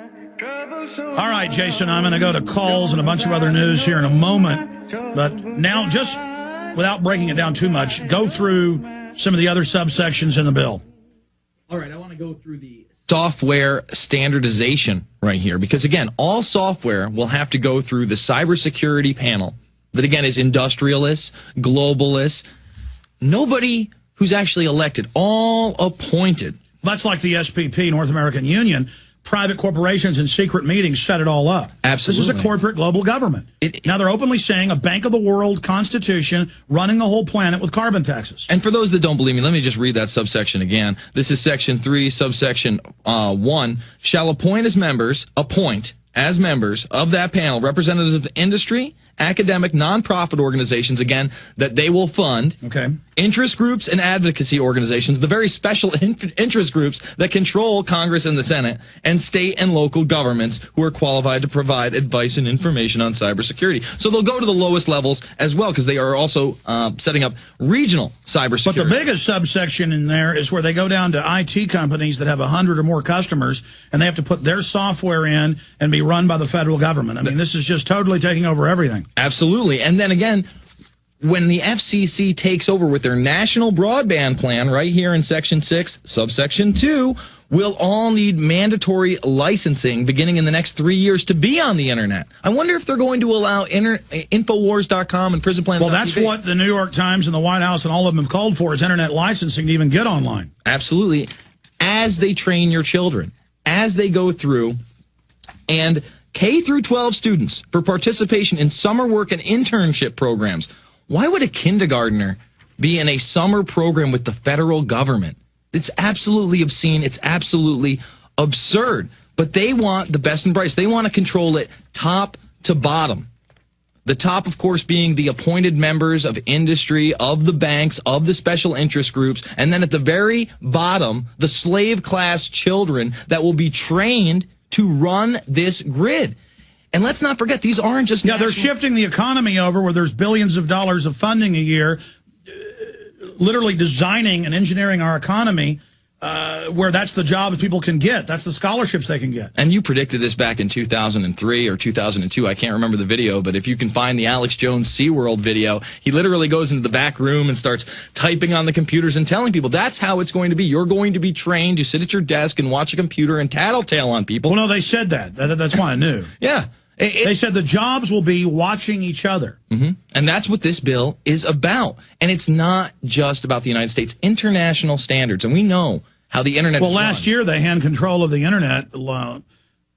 All right, Jason, I'm going to go to calls and a bunch of other news here in a moment. But now, just without breaking it down too much, go through some of the other subsections in the bill. All right, I want to go through the software standardization right here. Because, again, all software will have to go through the cybersecurity panel that, again, is industrialists, globalists, nobody who's actually elected, all appointed. That's like the SPP, North American Union. Private corporations and secret meetings set it all up. Absolutely. This is a corporate global government. Now they're openly saying a Bank of the World constitution running the whole planet with carbon taxes. And for those that don't believe me, let me just read that subsection again. This is section 3, subsection 1. Shall appoint as members of that panel representatives of industry, academic, nonprofit organizations, again, that they will fund. Okay. Interest groups and advocacy organizations, the very special interest groups that control Congress and the Senate, and state and local governments who are qualified to provide advice and information on cybersecurity. So they'll go to the lowest levels as well, because they are also setting up regional cybersecurity. But the biggest subsection in there is where they go down to IT companies that have 100 or more customers, and they have to put their software in and be run by the federal government. I mean, this is just totally taking over everything. Absolutely. And then again, when the FCC takes over with their national broadband plan right here in Section 6, subsection 2, we'll all need mandatory licensing beginning in the next 3 years to be on the Internet. I wonder if they're going to allow Infowars.com and PrisonPlanet.tv. Well, that's what the New York Times and the White House and all of them have called for, is Internet licensing to even get online. Absolutely. As they train your children, as they go through, and K through 12 students for participation in summer work and internship programs. Why would a kindergartner be in a summer program with the federal government? It's absolutely obscene. It's absolutely absurd. But they want the best and brightest. They want to control it top to bottom. The top, of course, being the appointed members of industry, of the banks, of the special interest groups. And then at the very bottom, the slave class children that will be trained to run this grid. And let's not forget, these aren't just... Yeah, they're shifting the economy over where there's billions of dollars of funding a year, literally designing and engineering our economy where that's the jobs people can get. That's the scholarships they can get. And you predicted this back in 2003 or 2002. I can't remember the video, but if you can find the Alex Jones SeaWorld video, he literally goes into the back room and starts typing on the computers and telling people that's how it's going to be. You're going to be trained to sit at your desk and watch a computer and tattletale on people. Well, no, they said that. That's why I knew. Yeah. They said the jobs will be watching each other. Mm-hmm. And that's what this bill is about. And it's not just about the United States. International standards. And we know how the Internet is run. Last year they hand control of the Internet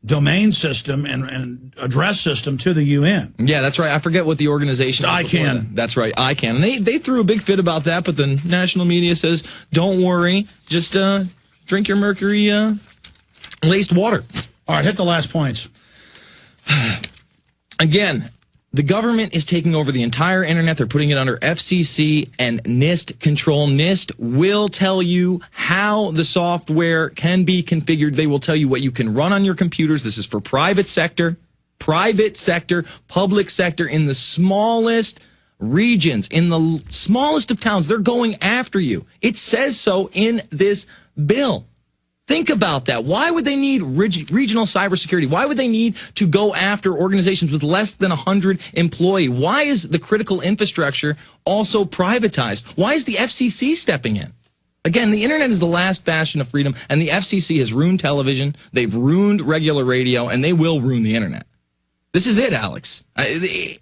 domain system and address system to the UN. Yeah, that's right. I forget what the organization is. ICANN. That's right, ICANN. And they threw a big fit about that, but the national media says, don't worry, just drink your mercury-laced water. All right, hit the last points. Again, the government is taking over the entire Internet. They're putting it under FCC and NIST control. NIST will tell you how the software can be configured. They will tell you what you can run on your computers. This is for private sector, public sector, in the smallest regions, in the smallest of towns. They're going after you. It says so in this bill. Think about that. Why would they need regional cybersecurity? Why would they need to go after organizations with less than 100 employees? Why is the critical infrastructure also privatized? Why is the FCC stepping in? Again, the Internet is the last bastion of freedom, and the FCC has ruined television, they've ruined regular radio, and they will ruin the Internet. This is it, Alex. I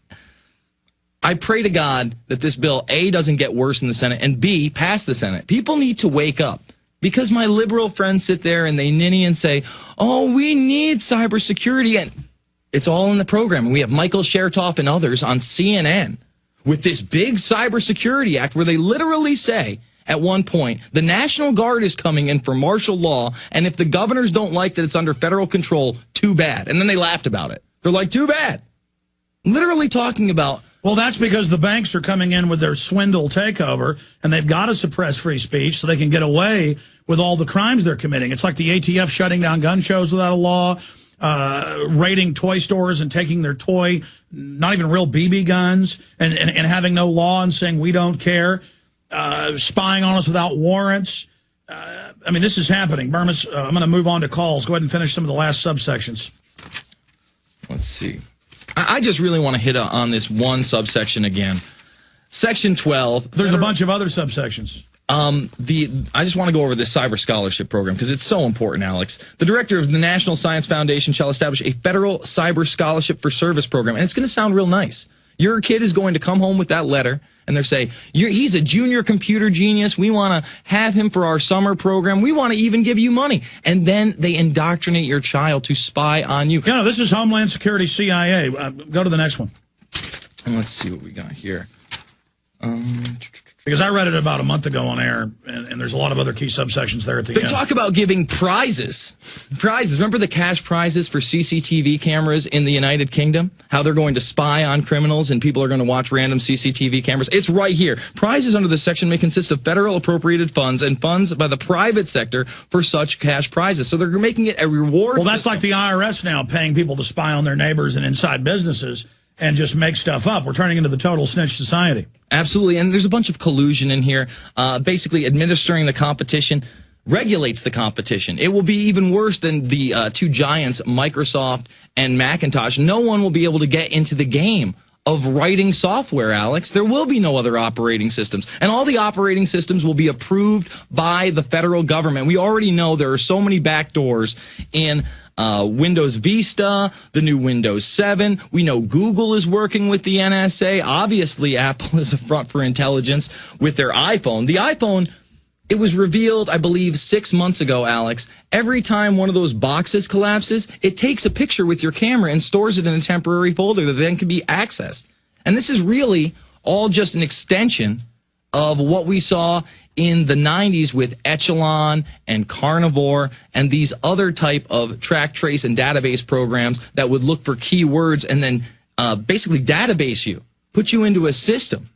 pray to God that this bill, A, doesn't get worse in the Senate, and B, pass the Senate. People need to wake up. Because my liberal friends sit there and they ninny and say, oh, we need cybersecurity. And it's all in the program. And we have Michael Chertoff and others on CNN with this big cybersecurity act where they literally say at one point, the National Guard is coming in for martial law. And if the governors don't like that it's under federal control, too bad. And then they laughed about it. They're like, too bad. Literally talking about... Well, that's because the banks are coming in with their swindle takeover, and they've got to suppress free speech so they can get away with all the crimes they're committing. It's like the ATF shutting down gun shows without a law, raiding toy stores and taking their toy, not even real BB guns, and having no law and saying we don't care, spying on us without warrants. I mean, this is happening. Burma's, I'm going to move on to calls. Go ahead and finish some of the last subsections. Let's see. I just really want to hit on this one subsection again. Section 12. There's a bunch of other subsections. I just want to go over this cyber scholarship program because it's so important, Alex. The director of the National Science Foundation shall establish a federal cyber scholarship for service program. And it's going to sound real nice. Your kid is going to come home with that letter, and they're saying, he's a junior computer genius. We want to have him for our summer program. We want to even give you money. And then they indoctrinate your child to spy on you. Yeah, no, this is Homeland Security, CIA. Go to the next one. And let's see what we got here. Because I read it about a month ago on air, and there's a lot of other key subsections there at the end. They talk about giving prizes. Prizes. Remember the cash prizes for CCTV cameras in the United Kingdom? How they're going to spy on criminals and people are going to watch random CCTV cameras? It's right here. Prizes under this section may consist of federal appropriated funds and funds by the private sector for such cash prizes. So they're making it a reward Well, that's system. like the IRS now paying people to spy on their neighbors and inside businesses and just make stuff up. We're turning into the total snitch society. Absolutely, and there's a bunch of collusion in here. Basically, administering the competition regulates the competition. It will be even worse than the two giants, Microsoft and Macintosh. No one will be able to get into the game of writing software, Alex. There will be no other operating systems. And all the operating systems will be approved by the federal government. We already know there are so many backdoors in Windows Vista, the new Windows 7. We know Google is working with the NSA. Obviously, Apple is a front for intelligence with their iPhone. The iPhone, it was revealed, I believe, 6 months ago, Alex. Every time one of those boxes collapses, it takes a picture with your camera and stores it in a temporary folder that then can be accessed. And this is really all just an extension of what we saw in the 90s with Echelon and Carnivore and these other type of track, trace, and database programs that would look for keywords and then basically database you, put you into a system,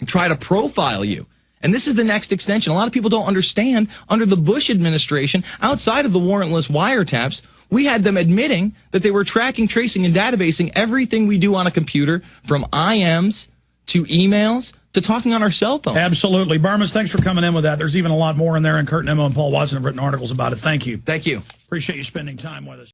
and try to profile you. And this is the next extension. A lot of people don't understand, under the Bush administration, outside of the warrantless wiretaps, we had them admitting that they were tracking, tracing, and databasing everything we do on a computer, from IMs to emails to talking on our cell phones. Absolutely. Burmas, thanks for coming in with that. There's even a lot more in there, and Kurt Nimmo and Paul Watson have written articles about it. Thank you. Thank you. Appreciate you spending time with us.